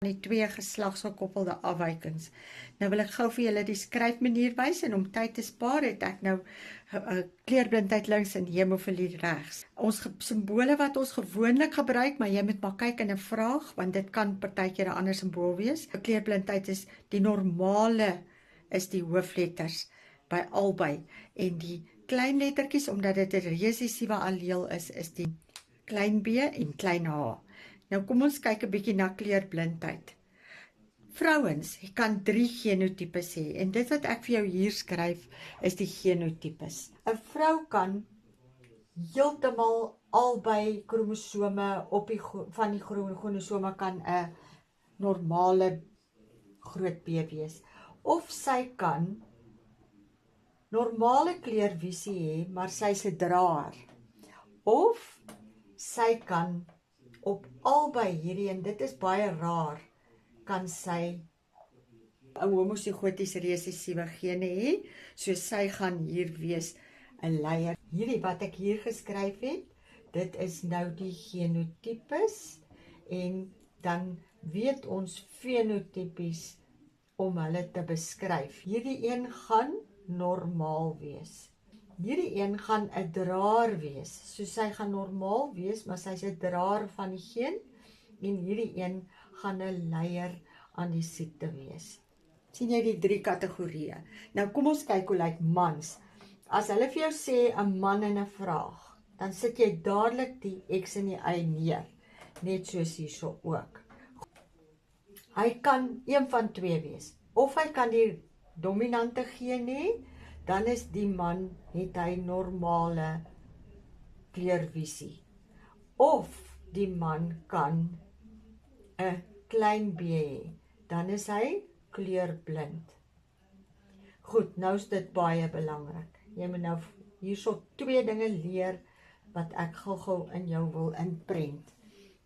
die twee geslagsgekoppelde afwykings. Nou wil ek gou vir julle die skryfmanier wys en om tyd te spaar het ek nou kleurblindheid links en hemofilie regs. Ons simbole wat ons gewoonlik gebruik, maar jy moet maar kyk in 'n vraag want dit kan partykeer 'n ander simbool wees. Kleurblindheid is die normale is die hoofletters by albei en die klein lettertjies omdat dit 'n resessiewe alleel is die klein b en klein h. Nou kom ons kyk 'n bietjie na kleurblindheid. Vrouens kan 3 genotipes hê en dit wat ek vir jou hier skryf is die genotipes. 'n Vrou kan heeltemal albei kromosome van die chromosome kan 'n normale groot B wees. Of sy kan normale kleurvisie hê, maar sy's 'n draer. Of sy kan op albei hierdie, en dit is baie raar, kan sy 'n homosigotiese resessiewe gene hê, so sy gaan hier wees 'n leier. Hierdie wat ek hier geskryf het, dit is nou die genotipes, en dan weet ons fenotipies om hulle te beskryf. Hierdie een gaan normaal wees. Hierdie een gaan 'n draer wees. So sy gaan normaal wees, maar sy's 'n draer van die geen, en hierdie een gaan 'n leier aan die siekte wees. Sien jy die 3 kategorieë? Nou kom ons kyk hoe lyk mans. As hulle vir jou sê 'n man en 'n vraag, dan sit jy dadelik die X en die Y neer, net soos hierso ook. Hy kan een van 2 wees. Of hy kan die dominante geen hê, dan is die man, het hy normale kleurvisie. Of die man kan 'n klein b hê, dan is hy kleurblind. Goed, nou is dit baie belangrik. Jy moet nou hierso 2 dinge leer wat ek gou-gou in jou wil inprent.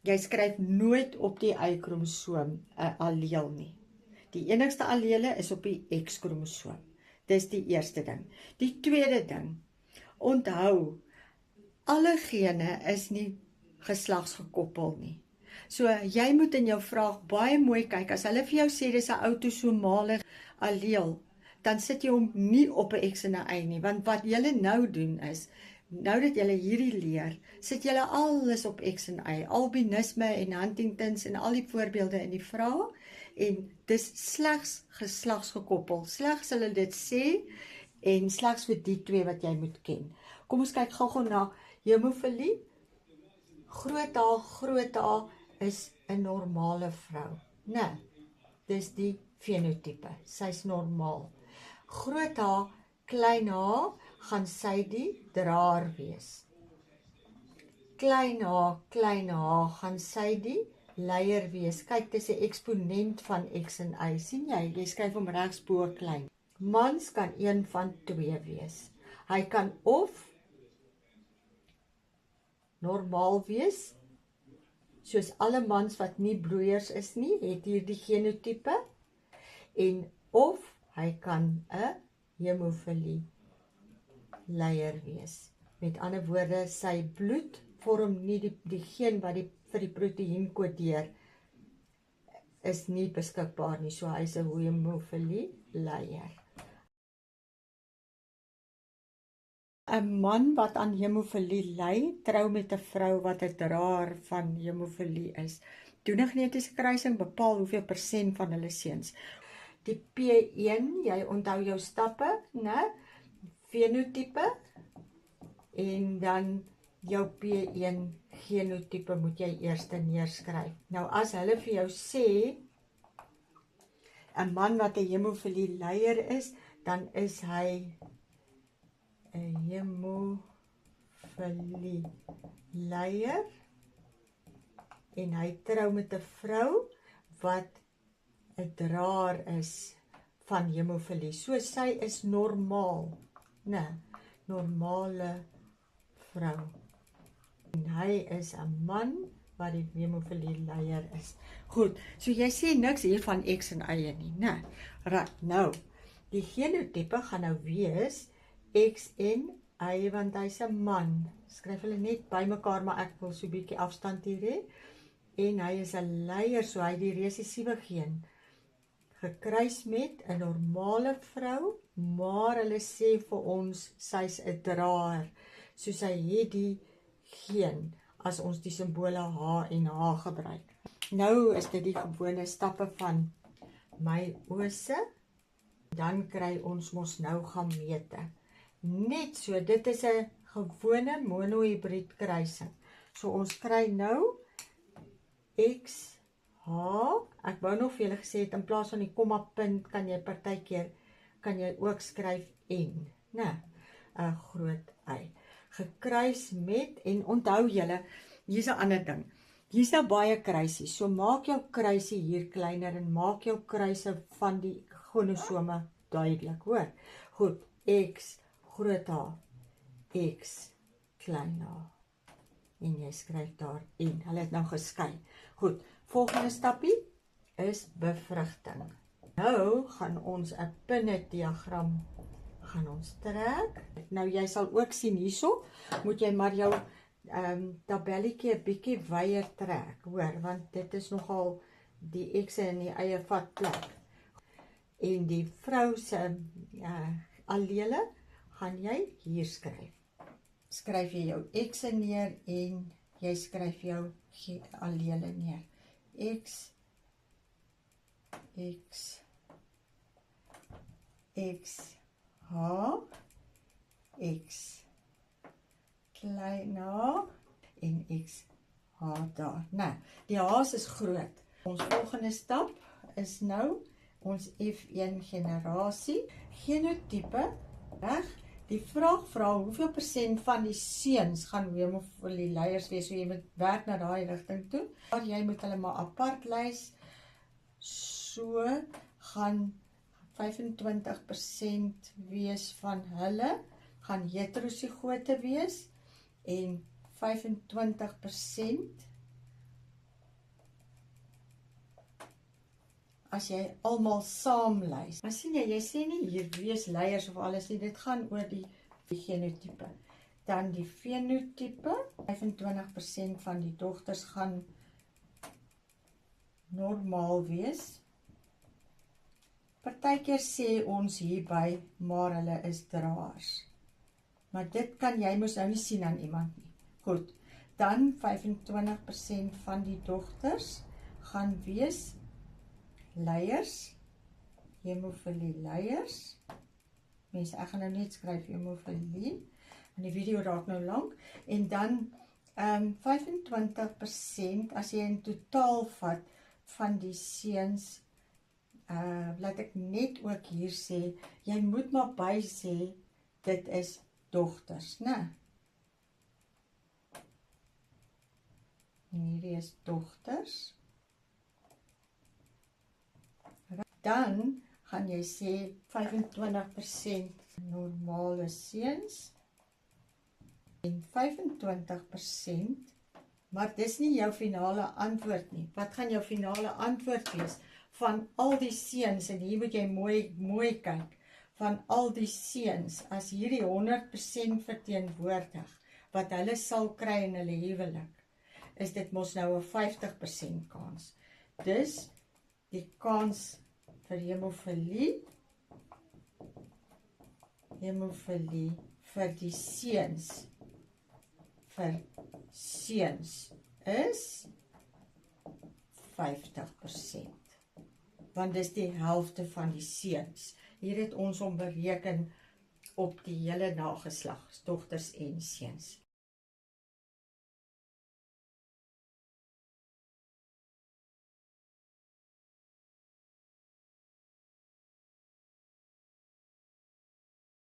Jy skryf nooit op die Y-kromosoom 'n alleel nie. Die enigste allele is op die X-kromosoom. Dis die eerste ding. Die tweede ding, onthou, alle gene is nie geslagsgekoppel nie. So jy moet in jou vraag baie mooi kyk. As hulle vir jou sê dis 'n autosomale alleel, dan sit jy hom nie op 'n X en 'n Y nie, want wat julle nou doen is, nou dat julle hierdie leer, sit julle alles op X en Y, albinisme en Huntingtons en al die voorbeelde in die vraag, en dis slegs geslagsgekoppel, slegs hulle dit sê, en slegs vir die 2 wat jy moet ken. Kom ons kyk gou-gou na hemofilie. Groot H is 'n normale vrou. Nee, dis die fenotipe, sy's normaal. Groot H, klein h, gaan sy die draer wees. Klein h, gaan sy die leier wees. Kyk, dis 'n eksponent van X en Y. Sien jy skryf hom regs bo klein. Mans kan een van 2 wees. Hy kan of normaal wees, soos alle mans wat nie bloeiers is nie, het hierdie genotipe, en of hy kan 'n hemofilie leier wees. Met ander woorde, sy bloed vorm nie die geen wat vir die proteïen kodeer, is nie beskikbaar nie, so hy is 'n hemofilie leier. 'n man wat aan hemofilie ly, trou met 'n vrou wat 'n draer van hemofilie is. Doen 'n genetiese kruising, bepaal hoeveel persent van hulle seuns. Die P1, jy onthou jou stappe, né? Fenotipe, en dan jou P1 genotipe moet jy eers neerskryf. Nou as hulle vir jou sê 'n man wat 'n hemofilie leier is, dan is hy 'n hemofilie leier, en hy trou met 'n vrou wat 'n draer is van hemofilie. So sy is normaal, normale vrou. En hy is 'n man wat die hemofilie leier is. Goed, so jy sê niks hier van X en Y nie, né? Right, nou, die genotipe gaan nou wees X en Y, want hy's 'n man. Skryf hulle net by mekaar, maar ek wil so 'n bietjie afstand hier hê. en hy is 'n leier, so hy die resessiewe geen gekruis met 'n normale vrou, maar hulle sê vir ons sy's 'n draer, so sy het die geen as ons die simbole H en H gebruik. Nou is dit die gewone stappe van meiose, dan kry ons mos nou gamete. Net so, dit is 'n gewone monohybrid kruising. So ons kry nou X, H, ek wou nog vir julle gesê het, in plaas van die komma punt, kan jy partykeer, kan jy ook skryf N, né? 'n groot Y. Gekruis met, en onthou julle, hier's 'n ander ding. Hier's nou baie kruisies, so maak jou kruisie hier kleiner en maak jou kruise van die chromosome duidelik, hoor. Goed, X, groot H, X, klein H. En jy skryf daar N. Hulle het nou geskei. Goed, volgende stappie is bevrugting. Nou gaan ons 'n pinnediagram gaan ons trek. Nou jy sal ook sien hierso, moet jy maar jou tabelletjie 'n bietjie wyer trek, hoor, want dit is nogal die X'e en die eie vat plek. En die vrou se allele gaan jy hier skryf. Skryf jy jou X'e neer en jy skryf jou allele neer. X, X, X, H, X, klein H en X, H daar. Nou, die H's is groot. Ons volgende stap is nou ons F1 generasie. Genotipe, reg? Die vraag vra hoeveel persent van die seuns gaan homofilie leiers wees, so jy moet werk na daai rigting toe. Maar jy moet hulle maar apart lys. So gaan 25% wees van hulle gaan heterosigote wees en 25% as jy almal saam lys. Maar sien jy sê nie hier wees leiers of alles nie, dit gaan oor die genotipe. Dan die fenotipe, 25% van die dogters gaan normaal wees. Partykeer sê ons hierby, maar hulle is draers. Maar dit kan jy mos nou nie sien aan iemand nie. Goed, dan 25% van die dogters gaan wees leiers, hemofilie leiers. Mense, ek gaan nou net skryf hemofilie, en die video raak nou lank. En dan 25% as jy in totaal vat van die seuns, laat ek net ook hier sê, jy moet maar by sê, dit is dogters, né? En hierdie is dogters. Dan gaan jy sê 25% normale seuns en 25%, maar dis nie jou finale antwoord nie. Wat gaan jou finale antwoord wees? Van al die seuns, en hier moet jy mooi kyk, van al die seuns, as hierdie 100% verteenwoordig, wat hulle sal kry in hulle huwelik, is dit mos nou 'n 50% kans. Dus die kans vir hemofilie vir die seuns, is 50%. Want dis die helfte van die seuns. Hier het ons hom bereken op die hele nageslag, dogters en seuns.